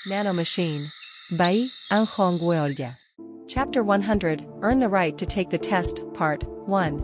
Nano machine. Bai, Anhongweolja. Chapter 100, Earn the Right to Take the Test, Part 1.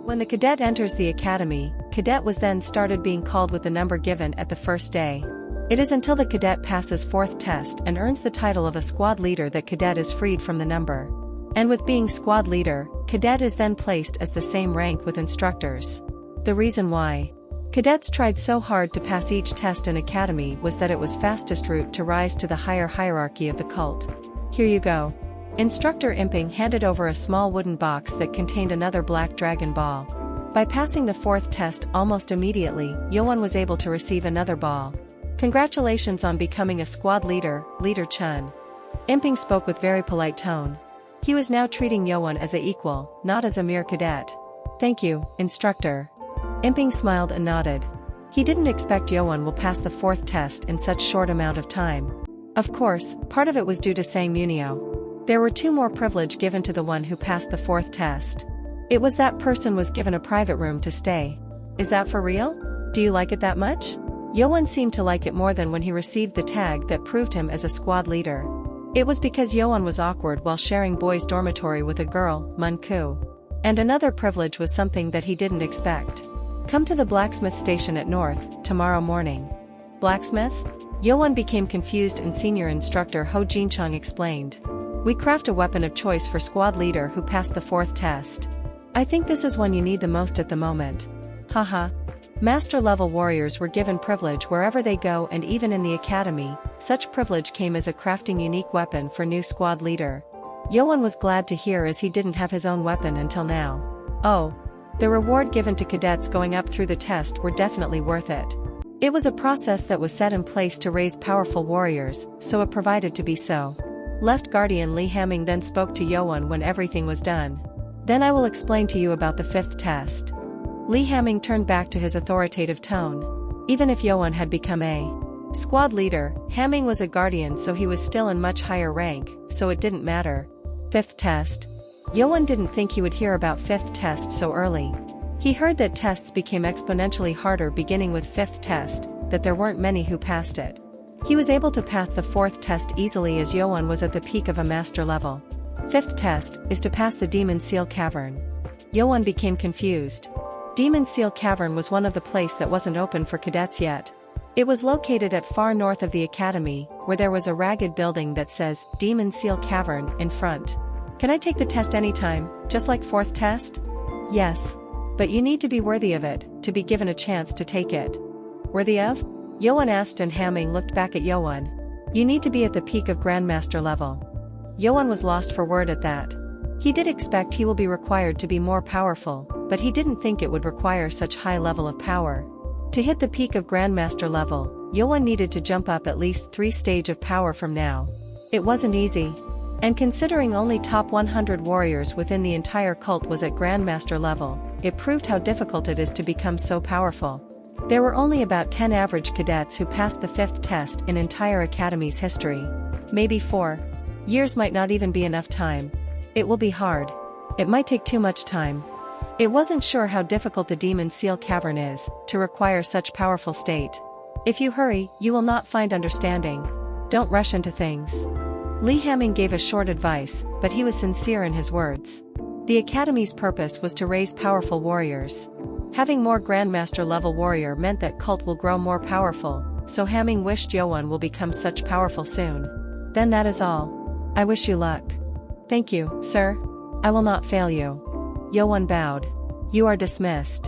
When the cadet enters the academy, cadet was then started being called with the number given at the first day. It is until the cadet passes fourth test and earns the title of a squad leader that cadet is freed from the number. And with being squad leader, cadet is then placed as the same rank with instructors. The reason why cadets tried so hard to pass each test in academy was that it was fastest route to rise to the higher hierarchy of the cult. Here you go. Instructor Imping handed over a small wooden box that contained another black dragon ball. By passing the fourth test almost immediately, Yoan was able to receive another ball. Congratulations on becoming a squad leader, Leader Chun. Imping spoke with very polite tone. He was now treating Yoan as an equal, not as a mere cadet. Thank you, instructor. Imping smiled and nodded. He didn't expect Yoan will pass the fourth test in such short amount of time. Of course, part of it was due to Sang Munio. There were two more privilege given to the one who passed the fourth test. It was that person was given a private room to stay. Is that for real? Do you like it that much? Yoan seemed to like it more than when he received the tag that proved him as a squad leader. It was because Yoan was awkward while sharing boys' dormitory with a girl, Mun-ku. And another privilege was something that he didn't expect. Come to the blacksmith station at North, tomorrow morning. Blacksmith? Yoan became confused and senior instructor Ho Jinchong explained. We craft a weapon of choice for squad leader who passed the fourth test. I think this is one you need the most at the moment. Haha. Master level warriors were given privilege wherever they go, and even in the academy, such privilege came as a crafting unique weapon for new squad leader. Yoan was glad to hear as he didn't have his own weapon until now. Oh. The reward given to cadets going up through the test were definitely worth it. It was a process that was set in place to raise powerful warriors, so it provided to be so. Left Guardian Li Hamming then spoke to Yoan when everything was done. Then I will explain to you about the fifth test. Li Hamming turned back to his authoritative tone. Even if Yoan had become a squad leader, Hamming was a guardian, so he was still in much higher rank, so it didn't matter. Fifth test. Yoan didn't think he would hear about fifth test so early. He heard that tests became exponentially harder beginning with fifth test, that there weren't many who passed it. He was able to pass the fourth test easily as Yoan was at the peak of a master level. Fifth test is to pass the Demon Seal Cavern. Yoan became confused. Demon Seal Cavern was one of the places that wasn't open for cadets yet. It was located at far north of the academy, where there was a ragged building that says Demon Seal Cavern in front. Can I take the test anytime, just like fourth test? Yes. But you need to be worthy of it, to be given a chance to take it. Worthy of? Yoan asked, and Hamming looked back at Yoan. You need to be at the peak of Grandmaster level. Yoan was lost for word at that. He did expect he will be required to be more powerful, but he didn't think it would require such high level of power. To hit the peak of Grandmaster level, Yoan needed to jump up at least 3 stages of power from now. It wasn't easy. And considering only top 100 warriors within the entire cult was at Grandmaster level, it proved how difficult it is to become so powerful. There were only about 10 average cadets who passed the fifth test in entire academy's history. Maybe 4 years might not even be enough time. It will be hard. It might take too much time. It wasn't sure how difficult the Demon Seal Cavern is, to require such powerful state. If you hurry, you will not find understanding. Don't rush into things. Li Hamming gave a short advice, but he was sincere in his words. The academy's purpose was to raise powerful warriors. Having more Grandmaster level warrior meant that cult will grow more powerful, so Hamming wished Yoan will become such powerful soon. Then that is all. I wish you luck. Thank you, sir. I will not fail you. Yoan bowed. You are dismissed.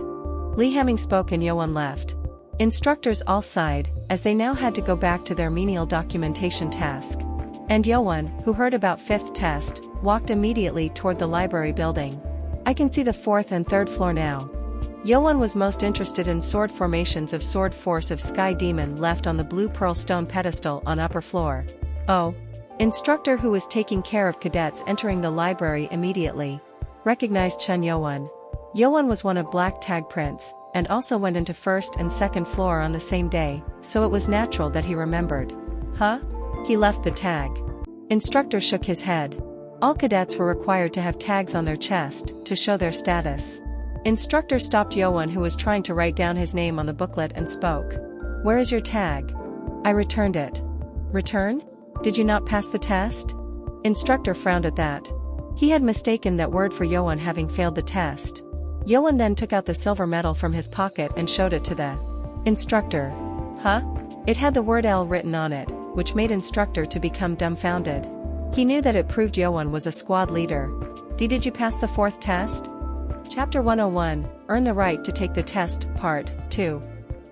Li Hamming spoke and Yoan left. Instructors all sighed, as they now had to go back to their menial documentation task. And Yoan, who heard about fifth test, walked immediately toward the library building. I can see the 4th and 3rd floor now. Yoan was most interested in sword formations of Sword Force of Sky Demon left on the blue pearl stone pedestal on upper floor. Oh. Instructor who was taking care of cadets entering the library immediately recognized Chun Yoan. Yoan was one of Black Tag Prince, and also went into 1st and 2nd floor on the same day, so it was natural that he remembered. Huh? He left the tag. Instructor shook his head. All cadets were required to have tags on their chest, to show their status. Instructor stopped Yoan, who was trying to write down his name on the booklet, and spoke. Where is your tag? I returned it. Return? Did you not pass the test? Instructor frowned at that. He had mistaken that word for Johan having failed the test. Johan then took out the silver medal from his pocket and showed it to the instructor. Huh? It had the word L written on it, which made instructor to become dumbfounded. He knew that it proved Johan was a squad leader. Did you pass the 4th test? Chapter 101, Earn the Right to Take the Test, Part 2.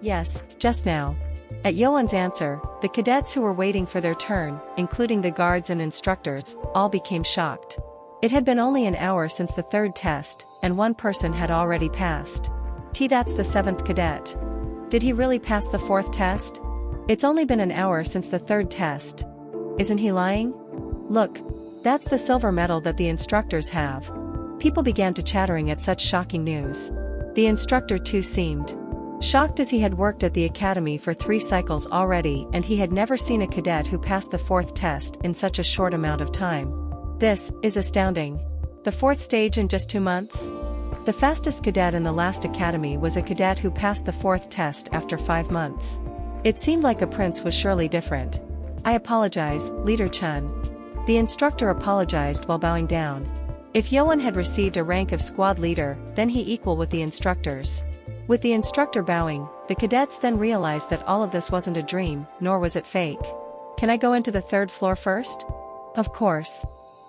Yes, just now. At Johan's answer, the cadets who were waiting for their turn, including the guards and instructors, all became shocked. It had been only an hour since the 3rd test, and one person had already passed. That's the 7th cadet. Did he really pass the 4th test? It's only been an hour since the 3rd test. Isn't he lying? Look, that's the silver medal that the instructors have. People began to chattering at such shocking news. The instructor too seemed shocked, as he had worked at the academy for 3 cycles already and he had never seen a cadet who passed the 4th test in such a short amount of time. This is astounding. The 4th stage in just 2 months? The fastest cadet in the last academy was a cadet who passed the 4th test after 5 months. It seemed like a prince was surely different. I apologize, Leader Chun. The instructor apologized while bowing down. If Johan had received a rank of squad leader, then he equal with the instructors. With the instructor bowing, the cadets then realized that all of this wasn't a dream, nor was it fake. Can I go into the 3rd floor first? Of course.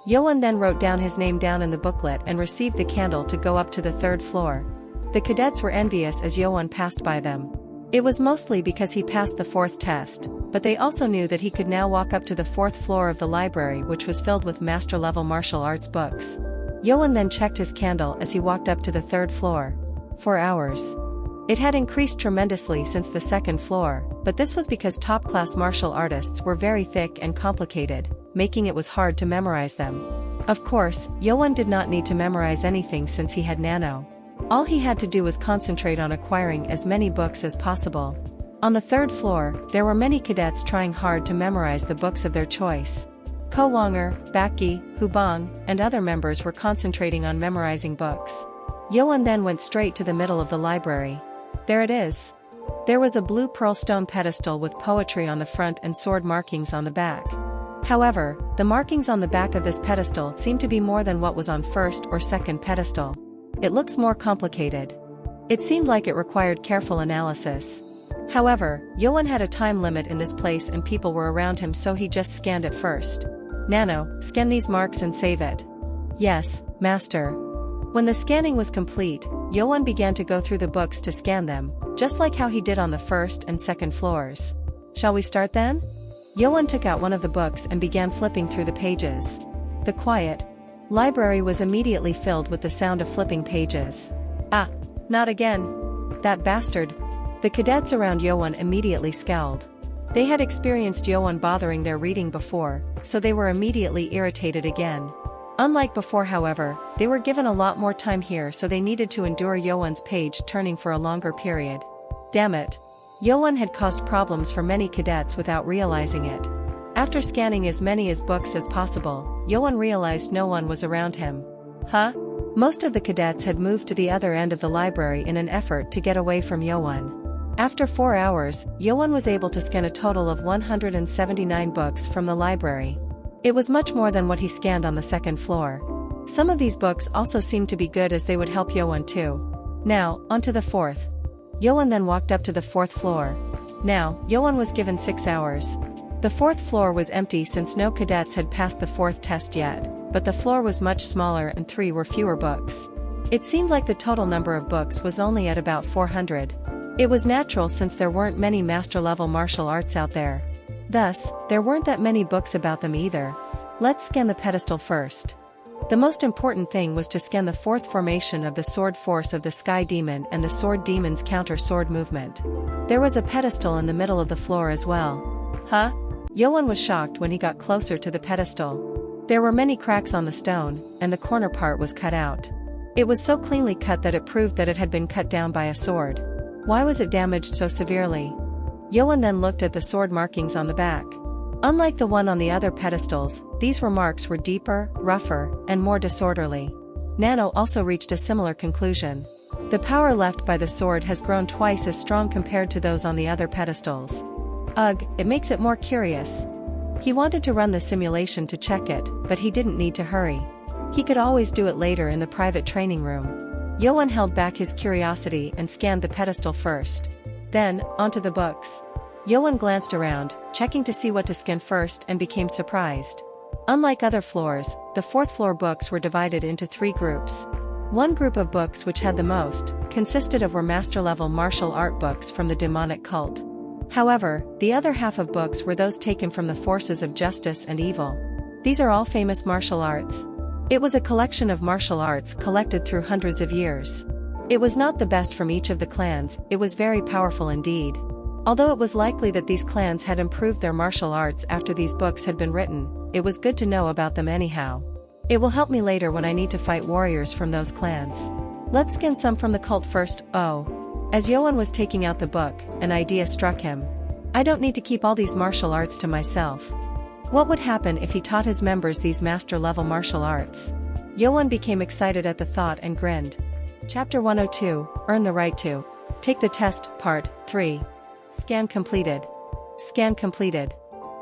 Johan then wrote down his name down in the booklet and received the candle to go up to the 3rd floor. The cadets were envious as Johan passed by them. It was mostly because he passed the 4th test, but they also knew that he could now walk up to the 4th floor of the library, which was filled with master-level martial arts books. Johan then checked his candle as he walked up to the 3rd floor. 4 hours. It had increased tremendously since the 2nd floor, but this was because top-class martial artists were very thick and complicated, making it was hard to memorize them. Of course, Johan did not need to memorize anything since he had Nano. All he had to do was concentrate on acquiring as many books as possible. On the 3rd floor, there were many cadets trying hard to memorize the books of their choice. Ko Wanger, Baki, Hubong, and other members were concentrating on memorizing books. Johan then went straight to the middle of the library. There it is. There was a blue pearl stone pedestal with poetry on the front and sword markings on the back. However, the markings on the back of this pedestal seemed to be more than what was on 1st or 2nd pedestal. It looks more complicated. It seemed like it required careful analysis. However, Johan had a time limit in this place and people were around him, so he just scanned it first. Nano, scan these marks and save it. Yes, master. When the scanning was complete, Johan began to go through the books to scan them, just like how he did on the 1st and 2nd floors. Shall we start then? Johan took out one of the books and began flipping through the pages. The quiet library was immediately filled with the sound of flipping pages. Ah, not again. That bastard. The cadets around Johan immediately scowled. They had experienced Johan bothering their reading before, so they were immediately irritated again. Unlike before, however, they were given a lot more time here, so they needed to endure Johan's page turning for a longer period. Damn it. Johan had caused problems for many cadets without realizing it. After scanning as many books as possible, Johan realized no one was around him. Huh? Most of the cadets had moved to the other end of the library in an effort to get away from Johan. After 4 hours, Johan was able to scan a total of 179 books from the library. It was much more than what he scanned on the 2nd floor. Some of these books also seemed to be good, as they would help Johan too. Now, onto the 4th. Johan then walked up to the 4th floor. Now, Johan was given 6 hours. The 4th floor was empty since no cadets had passed the 4th test yet, but the floor was much smaller and 3 were fewer books. It seemed like the total number of books was only at about 400. It was natural since there weren't many master-level martial arts out there. Thus, there weren't that many books about them either. Let's scan the pedestal first. The most important thing was to scan the 4th formation of the sword force of the Sky Demon and the Sword Demon's counter-sword movement. There was a pedestal in the middle of the floor as well. Huh? Johan was shocked when he got closer to the pedestal. There were many cracks on the stone, and the corner part was cut out. It was so cleanly cut that it proved that it had been cut down by a sword. Why was it damaged so severely? Johan then looked at the sword markings on the back. Unlike the one on the other pedestals, these remarks were deeper, rougher, and more disorderly. Nano also reached a similar conclusion. The power left by the sword has grown twice as strong compared to those on the other pedestals. Ugh, it makes it more curious. He wanted to run the simulation to check it, but he didn't need to hurry. He could always do it later in the private training room. Johan held back his curiosity and scanned the pedestal first. Then, onto the books. Johan glanced around, checking to see what to scan first, and became surprised. Unlike other floors, the fourth floor books were divided into 3 groups. One group of books, which had the most, consisted of were master-level martial art books from the demonic cult. However, the other half of books were those taken from the forces of justice and evil. These are all famous martial arts. It was a collection of martial arts collected through hundreds of years. It was not the best from each of the clans, it was very powerful indeed. Although it was likely that these clans had improved their martial arts after these books had been written, it was good to know about them anyhow. It will help me later when I need to fight warriors from those clans. Let's skin some from the cult first. Oh. As Johan was taking out the book, an idea struck him. I don't need to keep all these martial arts to myself. What would happen if he taught his members these master-level martial arts? Johan became excited at the thought and grinned. Chapter 102, Earn the Right to Take the Test, Part 3. Scan completed. Scan completed.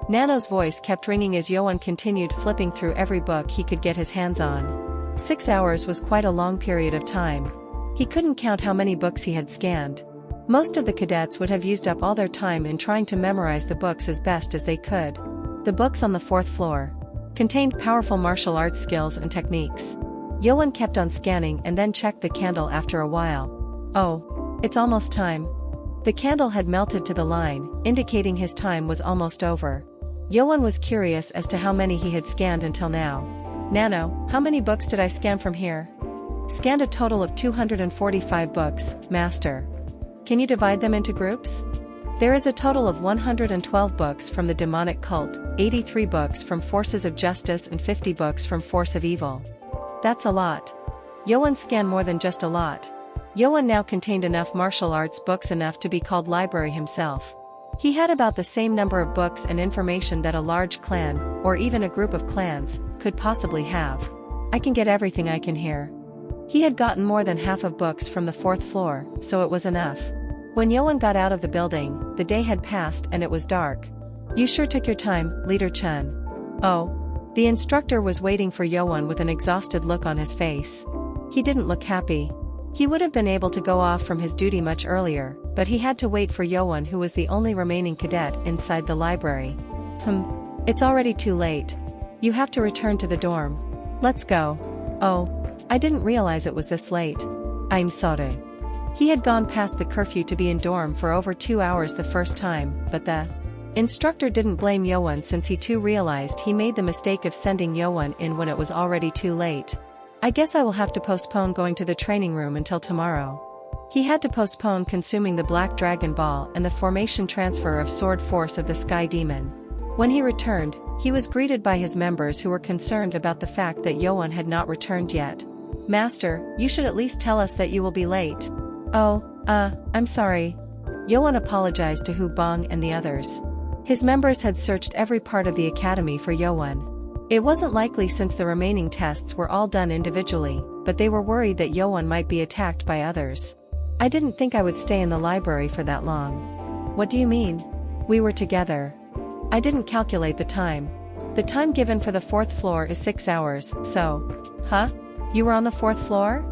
Nano's voice kept ringing as Johan continued flipping through every book he could get his hands on. 6 hours was quite a long period of time. He couldn't count how many books he had scanned. Most of the cadets would have used up all their time in trying to memorize the books as best as they could. The books on the 4th floor contained powerful martial arts skills and techniques. Johan kept on scanning and then checked the candle after a while. Oh, it's almost time. The candle had melted to the line, indicating his time was almost over. Johan was curious as to how many he had scanned until now. Nano, how many books did I scan from here? Scanned a total of 245 books, Master. Can you divide them into groups? There is a total of 112 books from the demonic cult, 83 books from forces of justice and 50 books from force of evil. That's a lot. Johan scanned more than just a lot. Johan now contained enough martial arts books enough to be called library himself. He had about the same number of books and information that a large clan, or even a group of clans, could possibly have. I can get everything I can here. He had gotten more than half of books from the 4th floor, so it was enough. When Johan got out of the building, the day had passed and it was dark. You sure took your time, Leader Chun. Oh. The instructor was waiting for Johan with an exhausted look on his face. He didn't look happy. He would have been able to go off from his duty much earlier, but he had to wait for Johan, who was the only remaining cadet inside the library. It's already too late. You have to return to the dorm. Let's go. Oh. I didn't realize it was this late. I'm sorry. He had gone past the curfew to be in dorm for over 2 hours the first time, but the instructor didn't blame Johan since he too realized he made the mistake of sending Johan in when it was already too late. I guess I will have to postpone going to the training room until tomorrow. He had to postpone consuming the Black Dragon Ball and the formation transfer of Sword Force of the Sky Demon. When he returned, he was greeted by his members who were concerned about the fact that Johan had not returned yet. Master, you should at least tell us that you will be late. Oh, I'm sorry. Johan apologized to Hu Bong and the others. His members had searched every part of the academy for Johan. It wasn't likely since the remaining tests were all done individually, but they were worried that Johan might be attacked by others. I didn't think I would stay in the library for that long. What do you mean? We were together. I didn't calculate the time. The time given for the 4th floor is 6 hours, so... Huh? You were on the 4th floor?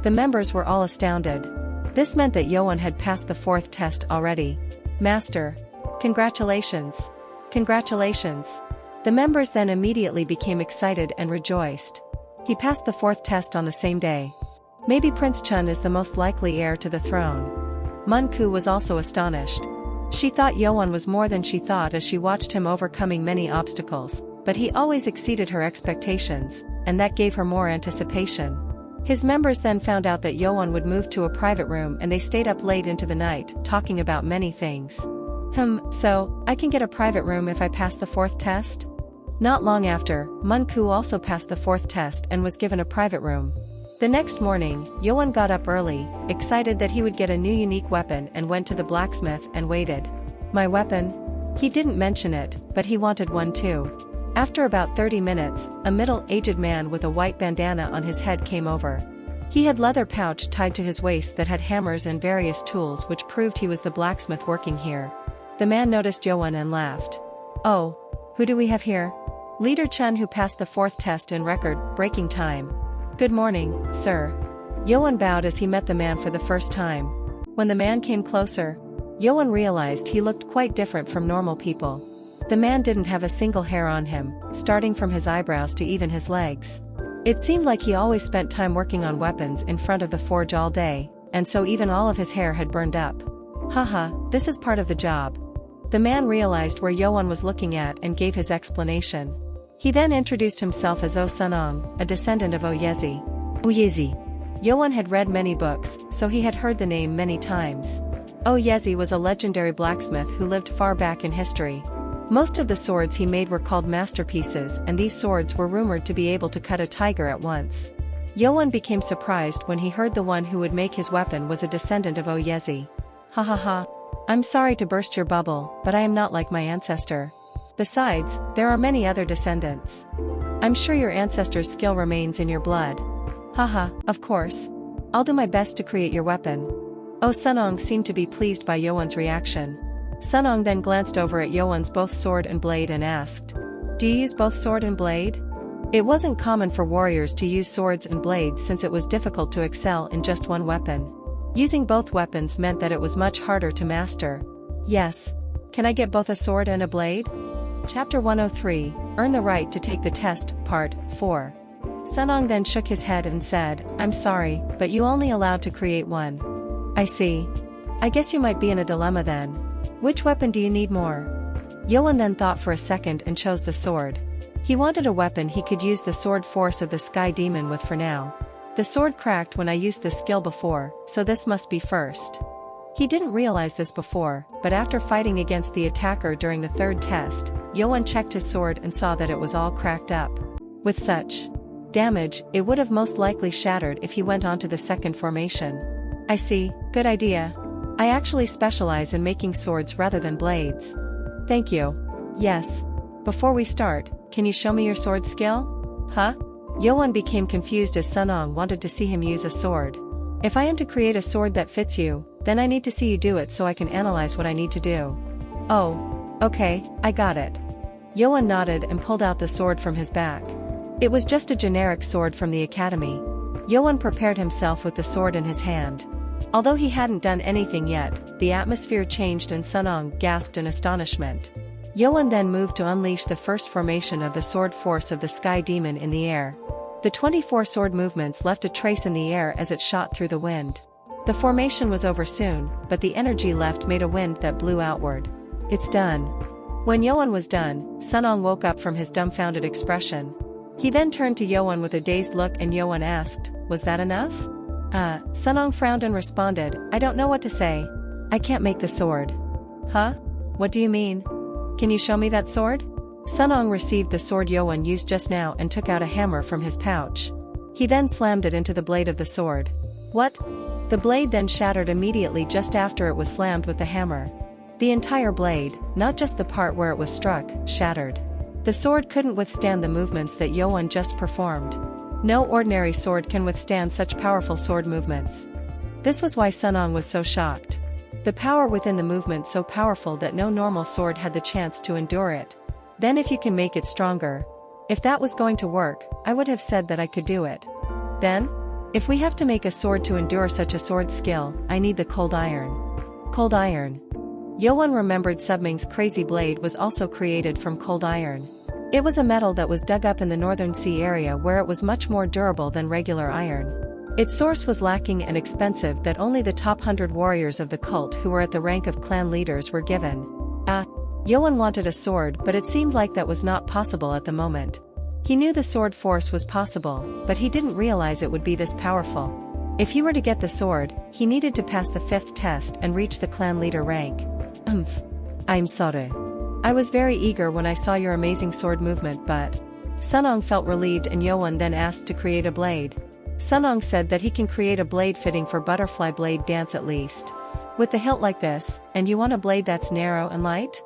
The members were all astounded. This meant that Johan had passed the 4th test already. Master. Congratulations. Congratulations. The members then immediately became excited and rejoiced. He passed the 4th test on the same day. Maybe Prince Chun is the most likely heir to the throne. Mun Ku was also astonished. She thought Johan was more than she thought as she watched him overcoming many obstacles, but he always exceeded her expectations, and that gave her more anticipation. His members then found out that Johan would move to a private room and they stayed up late into the night, talking about many things. So, I can get a private room if I pass the 4th test? Not long after, Mun Ku also passed the 4th test and was given a private room. The next morning, Johan got up early, excited that he would get a new unique weapon, and went to the blacksmith and waited. My weapon? He didn't mention it, but he wanted one too. After about 30 minutes, a middle-aged man with a white bandana on his head came over. He had leather pouch tied to his waist that had hammers and various tools, which proved he was the blacksmith working here. The man noticed Johan and laughed. Oh, Who do we have here? Leader Chen, who passed the fourth test in record-breaking time. Good morning, sir. Yoan bowed as he met the man for the first time. When the man came closer, Yoan realized he looked quite different from normal people. The man didn't have a single hair on him, starting from his eyebrows to even his legs. It seemed like he always spent time working on weapons in front of the forge all day, and so even all of his hair had burned up. Haha, this is part of the job. The man realized where Yoan was looking at and gave his explanation. He then introduced himself as O Sunong, a descendant of Oyezi. Oyezi. Yoan had read many books, so he had heard the name many times. Oyezi was a legendary blacksmith who lived far back in history. Most of the swords he made were called masterpieces, and these swords were rumored to be able to cut a tiger at once. Yoan became surprised when he heard the one who would make his weapon was a descendant of Oyezi. Ha ha ha. I'm sorry to burst your bubble, but I am not like my ancestor. Besides, there are many other descendants. I'm sure your ancestor's skill remains in your blood. Haha, of course. I'll do my best to create your weapon. Oh, Sunong seemed to be pleased by Yoan's reaction. Sunong then glanced over at Yoan's both sword and blade and asked, "Do you use both sword and blade?" It wasn't common for warriors to use swords and blades since it was difficult to excel in just one weapon. Using both weapons meant that it was much harder to master. Yes. Can I get both a sword and a blade? Chapter 103, Earn the Right to Take the Test, Part 4. Sunong then shook his head and said, "I'm sorry, but you only allowed to create one." I see. I guess you might be in a dilemma then. Which weapon do you need more? Yoan then thought for a second and chose the sword. He wanted a weapon he could use the sword force of the sky demon with for now. The sword cracked when I used the skill before, so this must be first. He didn't realize this before, but after fighting against the attacker during the third test, Yoan checked his sword and saw that it was all cracked up. With such damage, it would have most likely shattered if he went on to the second formation. I see, good idea. I actually specialize in making swords rather than blades. Thank you. Yes. Before we start, can you show me your sword skill? Huh? Yoan became confused as Sunong wanted to see him use a sword. If I am to create a sword that fits you, then I need to see you do it so I can analyze what I need to do. Oh. Okay, I got it. Yoan nodded and pulled out the sword from his back. It was just a generic sword from the academy. Yoan prepared himself with the sword in his hand. Although he hadn't done anything yet, the atmosphere changed and Sunong gasped in astonishment. Yoan then moved to unleash the first formation of the sword force of the sky demon in the air. The 24 sword movements left a trace in the air as it shot through the wind. The formation was over soon, but the energy left made a wind that blew outward. It's done. When Yoan was done, Sunong woke up from his dumbfounded expression. He then turned to Yoan with a dazed look and Yoan asked, "Was that enough?" Sunong frowned and responded, "I don't know what to say. I can't make the sword." Huh? What do you mean? Can you show me that sword? Sunong received the sword Yoan used just now and took out a hammer from his pouch. He then slammed it into the blade of the sword. What? The blade then shattered immediately just after it was slammed with the hammer. The entire blade, not just the part where it was struck, shattered. The sword couldn't withstand the movements that Yoan just performed. No ordinary sword can withstand such powerful sword movements. This was why Sunong was so shocked. The power within the movement so powerful that no normal sword had the chance to endure it. Then if you can make it stronger. If that was going to work, I would have said that I could do it. Then? If we have to make a sword to endure such a sword skill, I need the cold iron. Cold iron. Yoan remembered Subming's crazy blade was also created from cold iron. It was a metal that was dug up in the Northern Sea area where it was much more durable than regular iron. Its source was lacking and expensive that only the top 100 warriors of the cult who were at the rank of clan leaders were given. Yoan wanted a sword, but it seemed like that was not possible at the moment. He knew the sword force was possible, but he didn't realize it would be this powerful. If he were to get the sword, he needed to pass the 5th test and reach the clan leader rank. I'm sorry. I was very eager when I saw your amazing sword movement, but... Sunong felt relieved and Yoan then asked to create a blade. Sunong said that he can create a blade fitting for butterfly blade dance at least. With the hilt like this, and you want a blade that's narrow and light?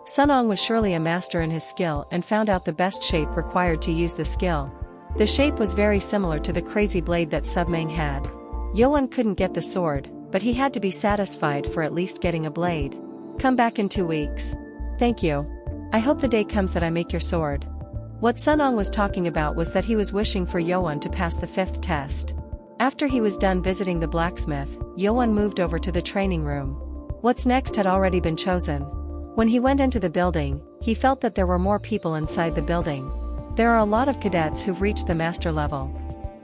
Sunong was surely a master in his skill and found out the best shape required to use the skill. The shape was very similar to the crazy blade that Submang had. Yoan couldn't get the sword, but he had to be satisfied for at least getting a blade. Come back in 2 weeks. Thank you. I hope the day comes that I make your sword. What Sunong was talking about was that he was wishing for Yoan to pass the 5th test. After he was done visiting the blacksmith, Yoan moved over to the training room. What's next had already been chosen. When he went into the building, he felt that there were more people inside the building. There are a lot of cadets who've reached the master level.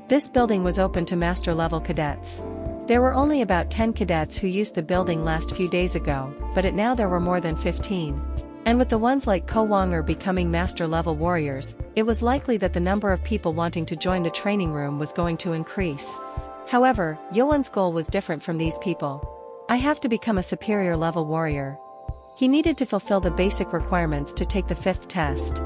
This building was open to master level cadets. There were only about 10 cadets who used the building last few days ago, but now there were more than 15. And with the ones like Ko Wonger becoming master level warriors, it was likely that the number of people wanting to join the training room was going to increase. However, Yoan's goal was different from these people. I have to become a superior level warrior. He needed to fulfill the basic requirements to take the 5th test.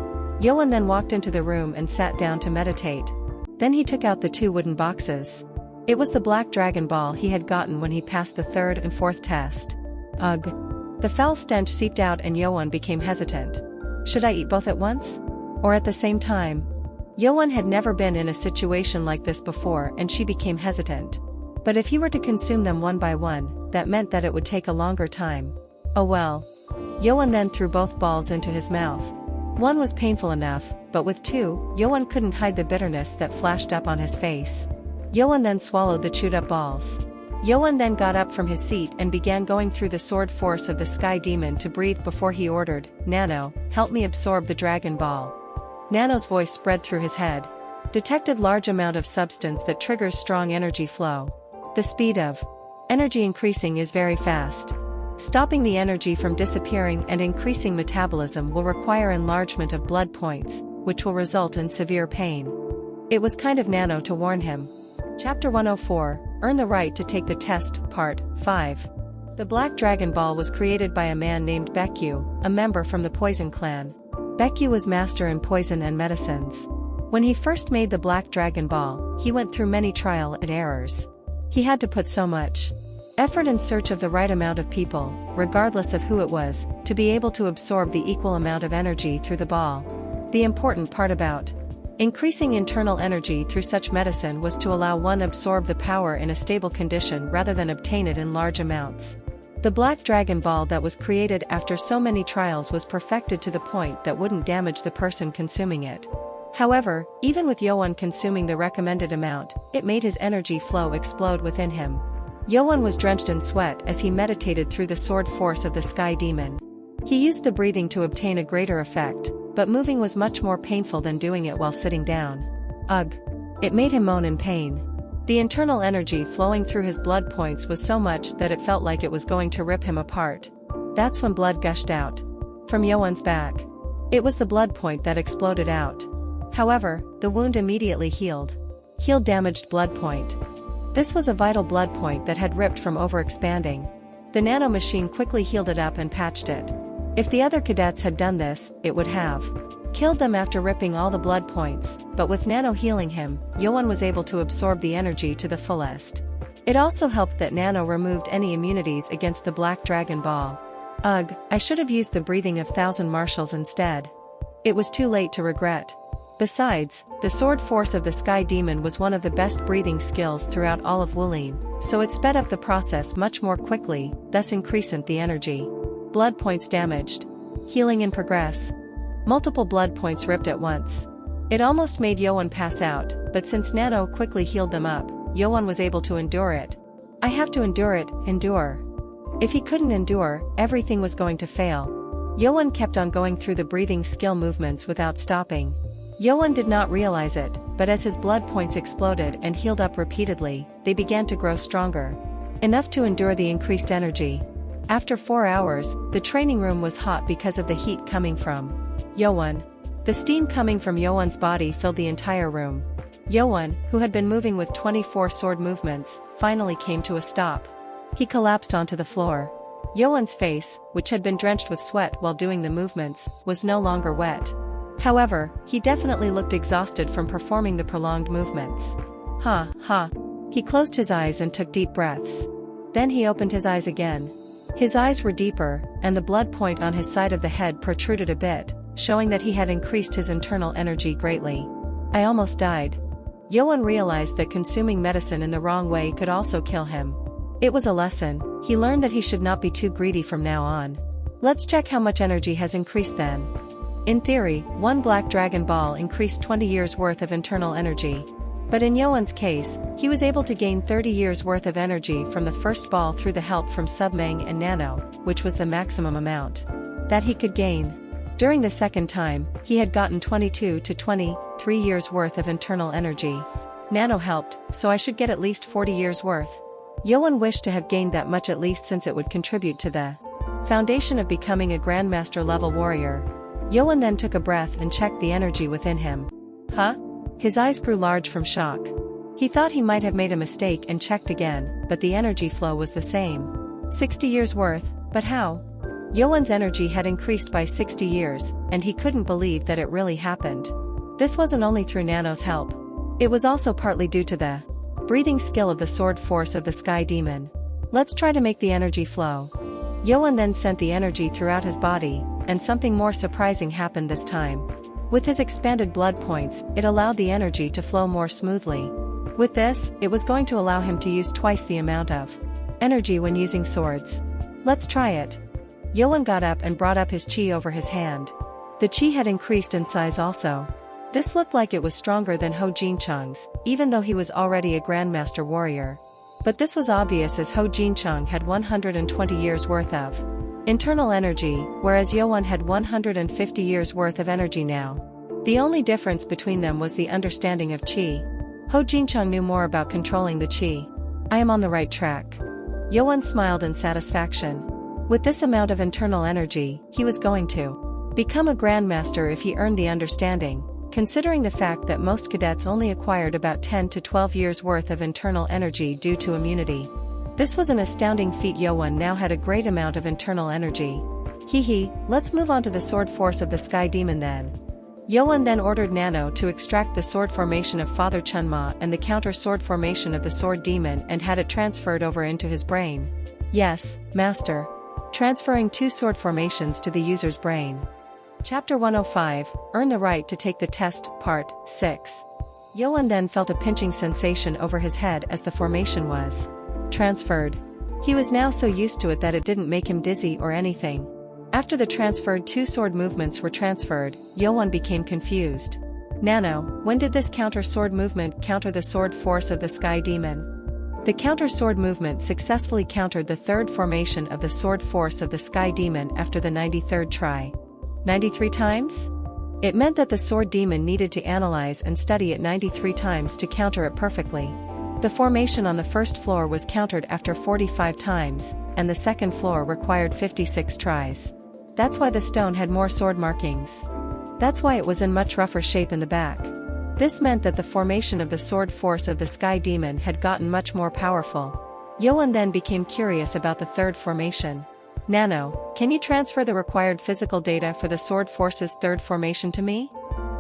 Yoan then walked into the room and sat down to meditate. Then he took out the 2 wooden boxes. It was the black dragon ball he had gotten when he passed the 3rd and 4th test. Ugh. The foul stench seeped out and Yoan became hesitant. Should I eat both at once? Or at the same time? Yoan had never been in a situation like this before and she became hesitant. But if he were to consume them one by one, that meant that it would take a longer time. Oh well. Yoan then threw both balls into his mouth. One was painful enough, but with 2, Yoan couldn't hide the bitterness that flashed up on his face. Yoan then swallowed the chewed-up balls. Yoan then got up from his seat and began going through the sword force of the sky demon to breathe before he ordered, "Nano, help me absorb the dragon ball." Nano's voice spread through his head. Detected large amount of substance that triggers strong energy flow. The speed of energy increasing is very fast. Stopping the energy from disappearing and increasing metabolism will require enlargement of blood points, which will result in severe pain. It was kind of Nano to warn him. Chapter 104, Earn the Right to Take the Test, Part 5. The Black Dragon Ball was created by a man named Baekyu, a member from the Poison Clan. Baekyu was master in poison and medicines. When he first made the Black Dragon Ball, he went through many trial and errors. He had to put so much effort in search of the right amount of people, regardless of who it was, to be able to absorb the equal amount of energy through the ball. The important part about increasing internal energy through such medicine was to allow one absorb the power in a stable condition rather than obtain it in large amounts. The Black Dragon Ball that was created after so many trials was perfected to the point that wouldn't damage the person consuming it. However, even with Yoan consuming the recommended amount, it made his energy flow explode within him. Yoan was drenched in sweat as he meditated through the sword force of the sky demon. He used the breathing to obtain a greater effect, but moving was much more painful than doing it while sitting down. Ugh! It made him moan in pain. The internal energy flowing through his blood points was so much that it felt like it was going to rip him apart. That's when blood gushed out from Yoan's back. It was the blood point that exploded out. However, the wound immediately healed. Healed damaged blood point. This was a vital blood point that had ripped from overexpanding. The nano machine quickly healed it up and patched it. If the other cadets had done this, it would have killed them after ripping all the blood points, but with Nano healing him, Yoan was able to absorb the energy to the fullest. It also helped that Nano removed any immunities against the Black Dragon Ball. Ugh, I should have used the breathing of 1,000 marshals instead. It was too late to regret. Besides, the sword force of the Sky Demon was one of the best breathing skills throughout all of Wulin, so it sped up the process much more quickly, thus increasing the energy. Blood points damaged. Healing in progress. Multiple blood points ripped at once. It almost made Yoan pass out, but since Nano quickly healed them up, Yoan was able to endure it. I have to endure it, endure. If he couldn't endure, everything was going to fail. Yoan kept on going through the breathing skill movements without stopping. Yoan did not realize it, but as his blood points exploded and healed up repeatedly, they began to grow stronger. Enough to endure the increased energy. After 4 hours, the training room was hot because of the heat coming from Yoan. The steam coming from Yoan's body filled the entire room. Yoan, who had been moving with 24 sword movements, finally came to a stop. He collapsed onto the floor. Yoan's face, which had been drenched with sweat while doing the movements, was no longer wet. However, he definitely looked exhausted from performing the prolonged movements. Ha. He closed his eyes and took deep breaths. Then he opened his eyes again. His eyes were deeper, and the blood point on his side of the head protruded a bit, showing that he had increased his internal energy greatly. I almost died. Yoan realized that consuming medicine in the wrong way could also kill him. It was a lesson. He learned that he should not be too greedy from now on. Let's check how much energy has increased then. In theory, one black dragon ball increased 20 years worth of internal energy. But in Yoan's case, he was able to gain 30 years worth of energy from the first ball through the help from Submang and Nano, which was the maximum amount that he could gain. During the second time, he had gotten 22 to 23 years worth of internal energy. Nano helped, so I should get at least 40 years worth. Yoan wished to have gained that much at least since it would contribute to the foundation of becoming a Grandmaster level warrior. Yoan then took a breath and checked the energy within him. Huh? His eyes grew large from shock. He thought he might have made a mistake and checked again, but the energy flow was the same. 60 years worth, but how? Yoan's energy had increased by 60 years, and he couldn't believe that it really happened. This wasn't only through Nano's help. It was also partly due to the breathing skill of the sword force of the Sky Demon. Let's try to make the energy flow. Yoan then sent the energy throughout his body, and something more surprising happened this time. With his expanded blood points, it allowed the energy to flow more smoothly. With this, it was going to allow him to use twice the amount of energy when using swords. Let's try it. Yoan got up and brought up his chi over his hand. The chi had increased in size also. This looked like it was stronger than Ho Jincheng's, even though he was already a Grandmaster warrior. But this was obvious as Ho Jincheng had 120 years worth of internal energy, whereas Yoan had 150 years worth of energy now. The only difference between them was the understanding of chi. Ho Jincheng knew more about controlling the chi. I am on the right track. Yoan smiled in satisfaction. With this amount of internal energy, he was going to become a Grandmaster if he earned the understanding, considering the fact that most cadets only acquired about 10 to 12 years worth of internal energy due to immunity. This was an astounding feat. Yoan now had a great amount of internal energy. Let's move on to the sword force of the Sky Demon then. Yoan then ordered Nano to extract the sword formation of Father Chunma and the counter sword formation of the Sword Demon and had it transferred over into his brain. Yes, Master. Transferring 2 sword formations to the user's brain. Chapter 105, Earn the Right to Take the Test, Part 6. Yoan then felt a pinching sensation over his head as the formation was transferred. He was now so used to it that it didn't make him dizzy or anything. After the transferred 2 sword movements were transferred, Yoan became confused. Nano, when did this counter sword movement counter the sword force of the Sky Demon? The counter sword movement successfully countered the 3rd formation of the sword force of the Sky Demon after the 93rd try. 93 times? It meant that the Sword Demon needed to analyze and study it 93 times to counter it perfectly. The formation on the first floor was countered after 45 times, and the second floor required 56 tries. That's why the stone had more sword markings. That's why it was in much rougher shape in the back. This meant that the formation of the sword force of the Sky Demon had gotten much more powerful. Yoan then became curious about the 3rd formation. Nano, can you transfer the required physical data for the sword force's 3rd formation to me?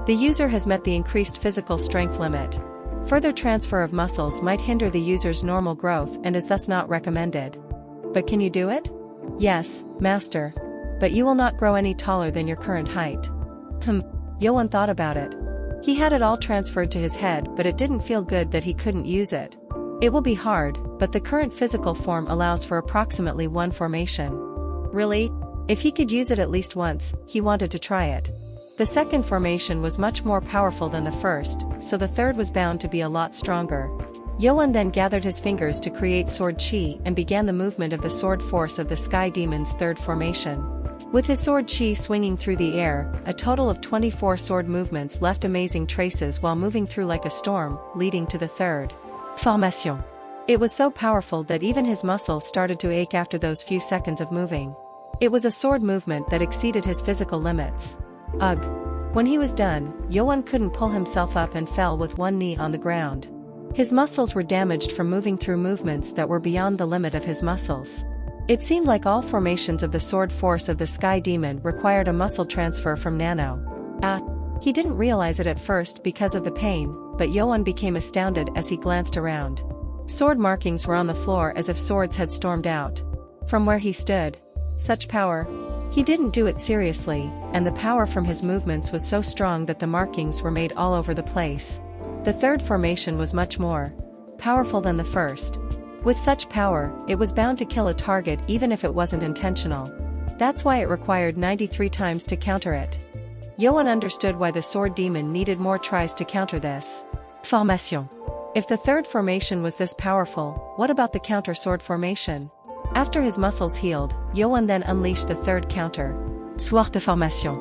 The user has met the increased physical strength limit. Further transfer of muscles might hinder the user's normal growth and is thus not recommended. But can you do it? Yes, Master. But you will not grow any taller than your current height. Yoan thought about it. He had it all transferred to his head, but it didn't feel good that he couldn't use it. It will be hard, but the current physical form allows for approximately 1 formation. Really? If he could use it at least once, he wanted to try it. The 2nd formation was much more powerful than the 1st, so the 3rd was bound to be a lot stronger. Yoan then gathered his fingers to create sword chi and began the movement of the sword force of the Sky Demon's 3rd formation. With his sword chi swinging through the air, a total of 24 sword movements left amazing traces while moving through like a storm, leading to the 3rd formation. It was so powerful that even his muscles started to ache after those few seconds of moving. It was a sword movement that exceeded his physical limits. Ugh. When he was done, Yoan couldn't pull himself up and fell with one knee on the ground. His muscles were damaged from moving through movements that were beyond the limit of his muscles. It seemed like all formations of the sword force of the Sky Demon required a muscle transfer from Nano. He didn't realize it at first because of the pain, but Yoan became astounded as he glanced around. Sword markings were on the floor as if swords had stormed out. From where he stood. Such power. He didn't do it seriously, and the power from his movements was so strong that the markings were made all over the place. The 3rd formation was much more powerful than the 1st. With such power, it was bound to kill a target even if it wasn't intentional. That's why it required 93 times to counter it. Yoan understood why the sword demon needed more tries to counter this formation. If the third formation was this powerful, what about the counter sword formation? After his muscles healed, Yoan then unleashed the third counter sword de formation.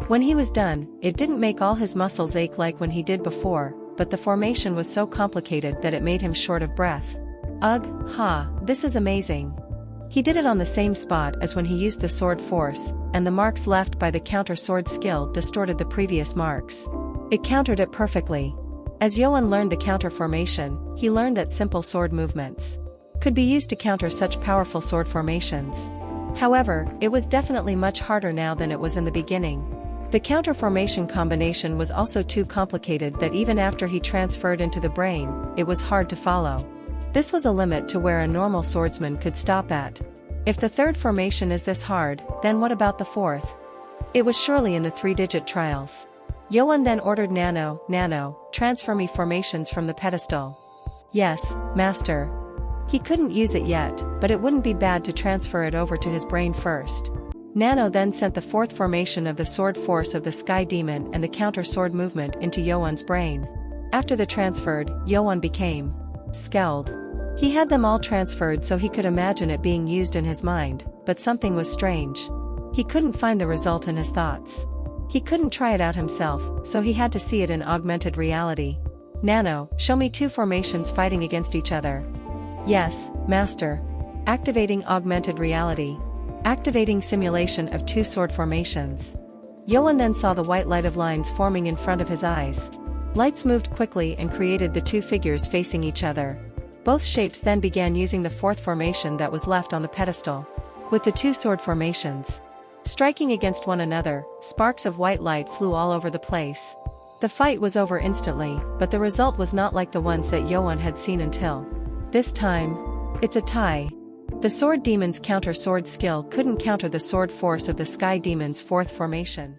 When he was done, it didn't make all his muscles ache like when he did before, but the formation was so complicated that it made him short of breath. Ugh, ha, this is amazing. He did it on the same spot as when he used the sword force, and the marks left by the counter sword skill distorted the previous marks. It countered it perfectly. As Yoan learned the counter formation, he learned that simple sword movements could be used to counter such powerful sword formations. However, it was definitely much harder now than it was in the beginning. The counter formation combination was also too complicated that even after he transferred into the brain, it was hard to follow. This was a limit to where a normal swordsman could stop at. If the third formation is this hard, then what about the fourth? It was surely in the 3-digit trials. Yoan then ordered Nano, transfer me formations from the pedestal. Yes, master. He couldn't use it yet, but it wouldn't be bad to transfer it over to his brain first. Nano then sent the fourth formation of the sword force of the sky demon and the counter sword movement into Yoan's brain. After the transferred, Yoan became skelled. He had them all transferred so he could imagine it being used in his mind, but something was strange. He couldn't find the result in his thoughts. He couldn't try it out himself, so he had to see it in augmented reality. Nano, show me 2 formations fighting against each other. Yes, master. Activating augmented reality. Activating simulation of 2 sword formations. Yoan then saw the white light of lines forming in front of his eyes. Lights moved quickly and created the 2 figures facing each other. Both shapes then began using the 4th formation that was left on the pedestal. With the 2 sword formations striking against one another, sparks of white light flew all over the place. The fight was over instantly, but the result was not like the ones that Yoan had seen until this time. It's a tie. The sword demon's counter sword skill couldn't counter the sword force of the sky demon's 4th formation.